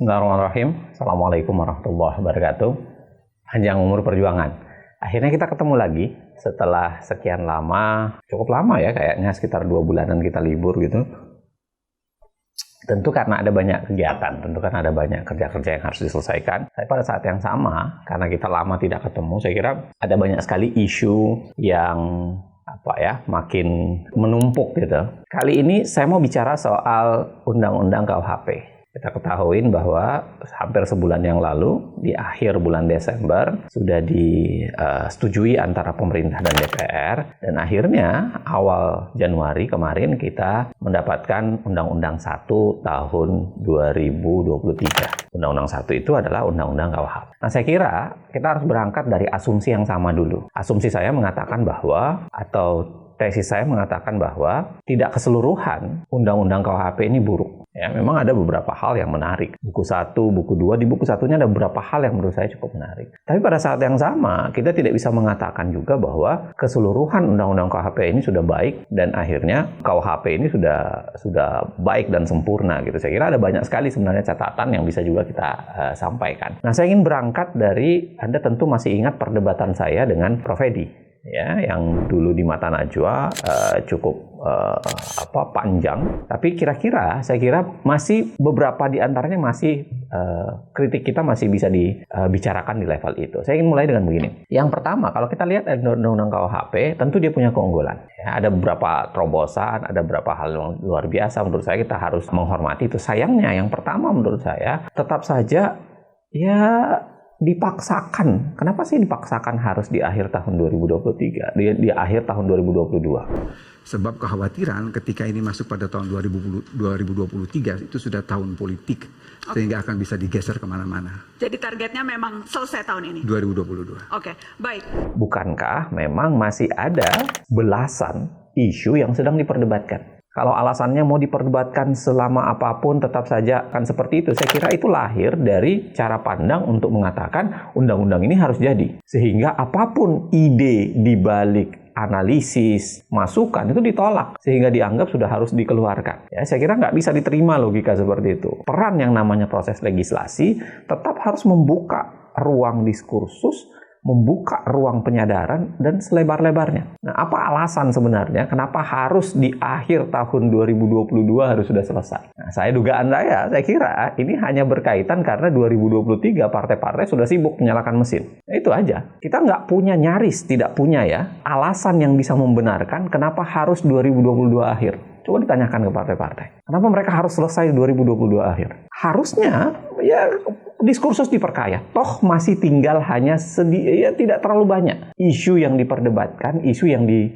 Bismillahirrahmanirrahim. Assalamualaikum warahmatullahi wabarakatuh. Panjang umur perjuangan. Akhirnya kita ketemu lagi setelah sekian lama, cukup lama ya kayaknya sekitar 2 bulanan kita libur gitu. Tentu karena ada banyak kegiatan, tentu kan ada banyak kerja-kerja yang harus diselesaikan. Tapi pada saat yang sama, karena kita lama tidak ketemu, saya kira ada banyak sekali isu yang makin menumpuk gitu. Kali ini saya mau bicara soal Undang-Undang KUHP. Kita ketahui bahwa hampir sebulan yang lalu, di akhir bulan Desember, sudah disetujui antara pemerintah dan DPR, dan akhirnya awal Januari kemarin kita mendapatkan Undang-Undang 1 tahun 2023. Undang-Undang 1 itu adalah Undang-Undang KUHP. Nah, saya kira kita harus berangkat dari asumsi yang sama dulu. Asumsi saya mengatakan bahwa, atau tesis saya mengatakan bahwa tidak keseluruhan Undang-Undang KUHP ini buruk. Ya, memang ada beberapa hal yang menarik. Buku 1, buku 2, di buku 1-nya ada beberapa hal yang menurut saya cukup menarik. Tapi pada saat yang sama, kita tidak bisa mengatakan juga bahwa keseluruhan Undang-Undang KUHP ini sudah baik, dan akhirnya KUHP ini sudah baik dan sempurna gitu. Saya kira ada banyak sekali sebenarnya catatan yang bisa juga kita sampaikan. Nah, saya ingin berangkat dari, Anda tentu masih ingat perdebatan saya dengan Prof. Edi, ya, yang dulu di Mata Najwa cukup panjang, tapi saya kira masih beberapa di antaranya masih kritik kita masih bisa dibicarakan di level itu. Saya ingin mulai dengan begini. Yang pertama, kalau kita lihat Undang-Undang KUHP, tentu dia punya keunggulan. Ya, ada beberapa terobosan, ada beberapa hal yang luar biasa. Menurut saya kita harus menghormati itu. Sayangnya, yang pertama menurut saya tetap saja ya dipaksakan. Kenapa sih dipaksakan harus di akhir tahun 2023, di akhir tahun 2022? Sebab kekhawatiran ketika ini masuk pada tahun 2023 itu sudah tahun politik, sehingga akan bisa digeser kemana-mana. Jadi targetnya memang selesai tahun ini? 2022. Oke, baik. Bukankah memang masih ada belasan isu yang sedang diperdebatkan? Kalau alasannya mau diperdebatkan selama apapun tetap saja akan seperti itu. Saya kira itu lahir dari cara pandang untuk mengatakan undang-undang ini harus jadi. Sehingga apapun ide di balik analisis, masukan itu ditolak. Sehingga dianggap sudah harus dikeluarkan. Ya, saya kira nggak bisa diterima logika seperti itu. Peran yang namanya proses legislasi tetap harus membuka ruang diskursus, membuka ruang penyadaran dan selebar-lebarnya. Nah, apa alasan sebenarnya kenapa harus di akhir tahun 2022 harus sudah selesai? Nah, dugaan saya kira ini hanya berkaitan karena 2023 partai-partai sudah sibuk menyalakan mesin. Nah, itu aja. Kita nyaris tidak punya ya alasan yang bisa membenarkan kenapa harus 2022 akhir. Coba ditanyakan ke partai-partai. Kenapa mereka harus selesai 2022 akhir? Harusnya ya diskursus diperkaya. Toh masih tinggal hanya tidak terlalu banyak isu yang diperdebatkan,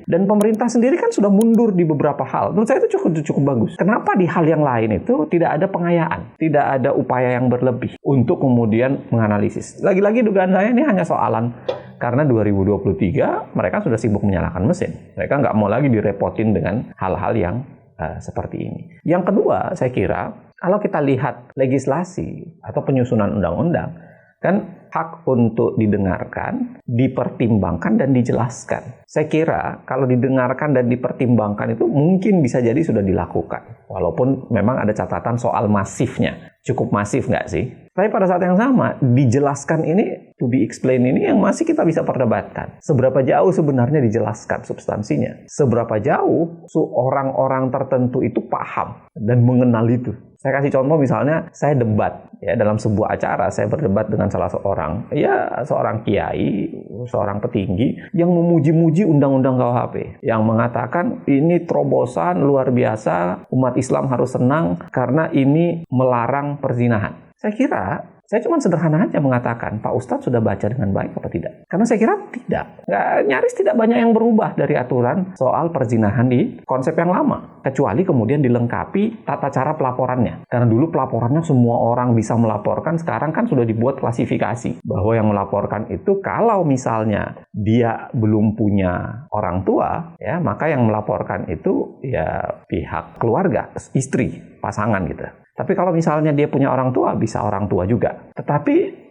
dan pemerintah sendiri kan sudah mundur di beberapa hal. Menurut saya itu cukup bagus. Kenapa di hal yang lain itu tidak ada pengayaan, tidak ada upaya yang berlebih untuk kemudian menganalisis. Lagi-lagi dugaan saya ini hanya soalan karena 2023 mereka sudah sibuk menyalakan mesin. Mereka nggak mau lagi direpotin dengan hal-hal yang seperti ini. Yang kedua, saya kira kalau kita lihat legislasi atau penyusunan undang-undang, kan hak untuk didengarkan, dipertimbangkan, dan dijelaskan. Saya kira kalau didengarkan dan dipertimbangkan itu mungkin bisa jadi sudah dilakukan. Walaupun memang ada catatan soal masifnya. Cukup masif nggak sih? Tapi pada saat yang sama, dijelaskan ini, to be explained ini yang masih kita bisa perdebatkan. Seberapa jauh sebenarnya dijelaskan substansinya? Seberapa jauh orang-orang tertentu itu paham dan mengenal itu? Saya kasih contoh misalnya, saya debat ya dalam sebuah acara, saya berdebat dengan salah seorang kiai, seorang petinggi yang memuji-muji Undang-Undang KUHP, yang mengatakan ini terobosan luar biasa, umat Islam harus senang karena ini melarang perzinahan. Saya kira saya cuma sederhana aja mengatakan, Pak Ustadz sudah baca dengan baik apa tidak? Karena saya kira tidak. Nyaris tidak banyak yang berubah dari aturan soal perzinahan di konsep yang lama. Kecuali kemudian dilengkapi tata cara pelaporannya. Karena dulu pelaporannya semua orang bisa melaporkan, sekarang kan sudah dibuat klasifikasi. Bahwa yang melaporkan itu kalau misalnya dia belum punya orang tua, ya maka yang melaporkan itu ya pihak keluarga, istri, pasangan gitu. Tapi kalau misalnya dia punya orang tua, bisa orang tua juga. Tetapi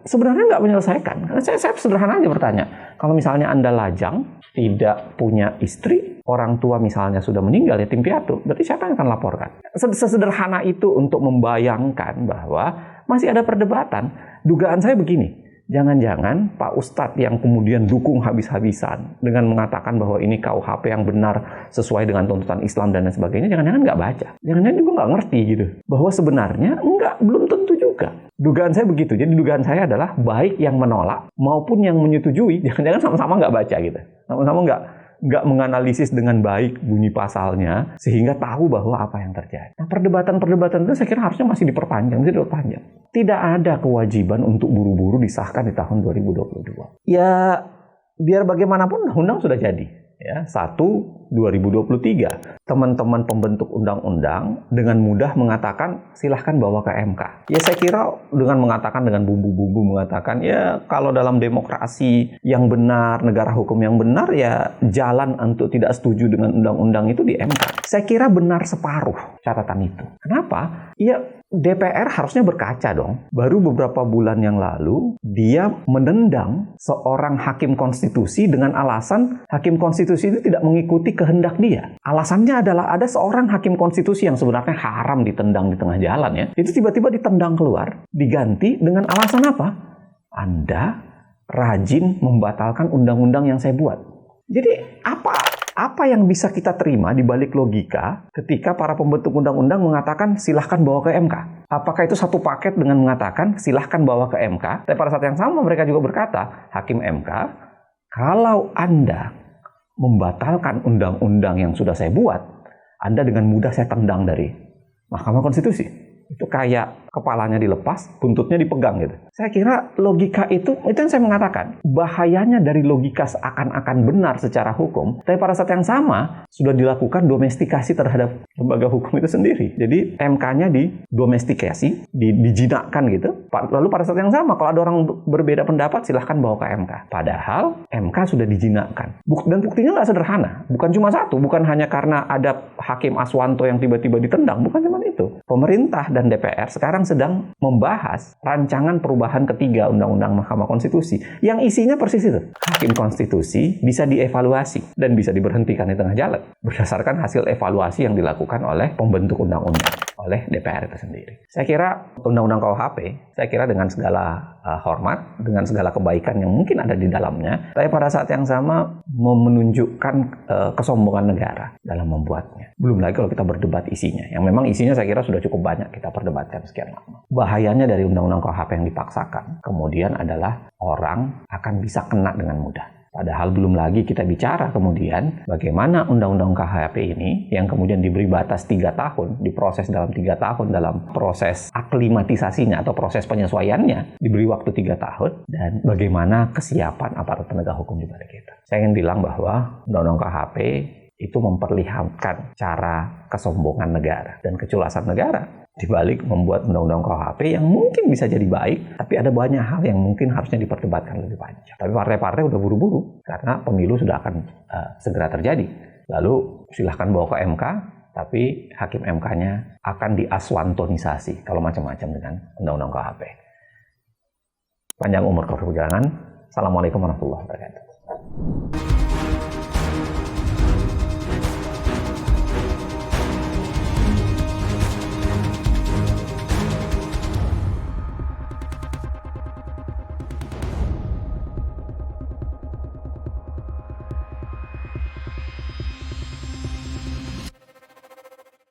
sebenarnya nggak menyelesaikan. Karena saya sederhana aja bertanya. Kalau misalnya Anda lajang, tidak punya istri, orang tua misalnya sudah meninggal, yatim piatu, berarti siapa yang akan laporkan? Sesederhana itu untuk membayangkan bahwa masih ada perdebatan. Dugaan saya begini, jangan-jangan Pak Ustadz yang kemudian dukung habis-habisan dengan mengatakan bahwa ini KUHP yang benar sesuai dengan tuntutan Islam dan lain sebagainya, jangan-jangan nggak baca. Jangan-jangan juga nggak ngerti gitu. Bahwa sebenarnya belum tentu juga. Dugaan saya begitu. Jadi dugaan saya adalah baik yang menolak maupun yang menyetujui, jangan-jangan sama-sama nggak baca gitu. Sama-sama nggak menganalisis dengan baik bunyi pasalnya sehingga tahu bahwa apa yang terjadi. Nah, perdebatan-perdebatan itu saya kira harusnya masih diperpanjang. Tidak ada kewajiban untuk buru-buru disahkan di tahun 2022. Ya, biar bagaimanapun undang sudah jadi. Ya, 1/2023. Teman-teman pembentuk undang-undang dengan mudah mengatakan silahkan bawa ke MK. Ya saya kira dengan mengatakan dengan bumbu-bumbu mengatakan ya kalau dalam demokrasi yang benar, negara hukum yang benar ya jalan untuk tidak setuju dengan undang-undang itu di MK. Saya kira benar separuh catatan itu. Kenapa? Ya DPR harusnya berkaca dong. Baru beberapa bulan yang lalu, dia menendang seorang hakim konstitusi dengan alasan hakim konstitusi itu tidak mengikuti kehendak dia. Alasannya adalah ada seorang hakim konstitusi yang sebenarnya haram ditendang di tengah jalan ya. Itu tiba-tiba ditendang keluar, diganti dengan alasan apa? Anda rajin membatalkan undang-undang yang saya buat. Jadi apa yang bisa kita terima di balik logika ketika para pembentuk undang-undang mengatakan silahkan bawa ke MK? Apakah itu satu paket dengan mengatakan silahkan bawa ke MK? Tapi pada saat yang sama mereka juga berkata, Hakim MK, kalau Anda membatalkan undang-undang yang sudah saya buat, Anda dengan mudah saya tendang dari Mahkamah Konstitusi. Itu kayak kepalanya dilepas, buntutnya dipegang gitu. Saya kira logika itu yang saya mengatakan. Bahayanya dari logika seakan-akan benar secara hukum, tapi pada saat yang sama sudah dilakukan domestikasi terhadap lembaga hukum itu sendiri. Jadi MK-nya didomestikasi, dijinakkan gitu. Lalu pada saat yang sama, kalau ada orang berbeda pendapat, silahkan bawa ke MK. Padahal MK sudah dijinakkan. Dan buktinya nggak sederhana. Bukan cuma satu, bukan hanya karena ada Hakim Aswanto yang tiba-tiba ditendang, bukan cuma itu. Pemerintah dan DPR sekarang sedang membahas rancangan perubahan ketiga Undang-Undang Mahkamah Konstitusi yang isinya persis itu. Hakim konstitusi bisa dievaluasi dan bisa diberhentikan di tengah jalan berdasarkan hasil evaluasi yang dilakukan oleh pembentuk undang-undang, oleh DPR itu sendiri. Saya kira Undang-Undang KUHP, saya kira dengan segala hormat, dengan segala kebaikan yang mungkin ada di dalamnya, tapi pada saat yang sama menunjukkan kesombongan negara dalam membuatnya. Belum lagi kalau kita berdebat isinya, yang memang isinya saya kira sudah cukup banyak kita perdebatkan sekian lama. Bahayanya dari Undang-Undang KUHP yang dipaksakan, kemudian adalah orang akan bisa kena dengan mudah. Padahal belum lagi kita bicara kemudian bagaimana Undang-Undang KUHP ini yang kemudian diberi batas 3 tahun, diproses dalam 3 tahun dalam proses aklimatisasinya atau proses penyesuaiannya, diberi waktu 3 tahun, dan bagaimana kesiapan aparat penegak hukum di balik itu. Saya ingin bilang bahwa Undang-Undang KUHP itu memperlihatkan cara kesombongan negara dan keculasan negara di balik membuat Undang-Undang KUHP yang mungkin bisa jadi baik, tapi ada banyak hal yang mungkin harusnya diperdebatkan lebih panjang. Tapi partai-partai udah buru-buru karena pemilu sudah akan segera terjadi. Lalu silahkan bawa ke MK, tapi hakim MK-nya akan diaswantonisasi kalau macam-macam dengan Undang-Undang KUHP. Panjang umur kau perjalanan. Assalamualaikum warahmatullahi wabarakatuh.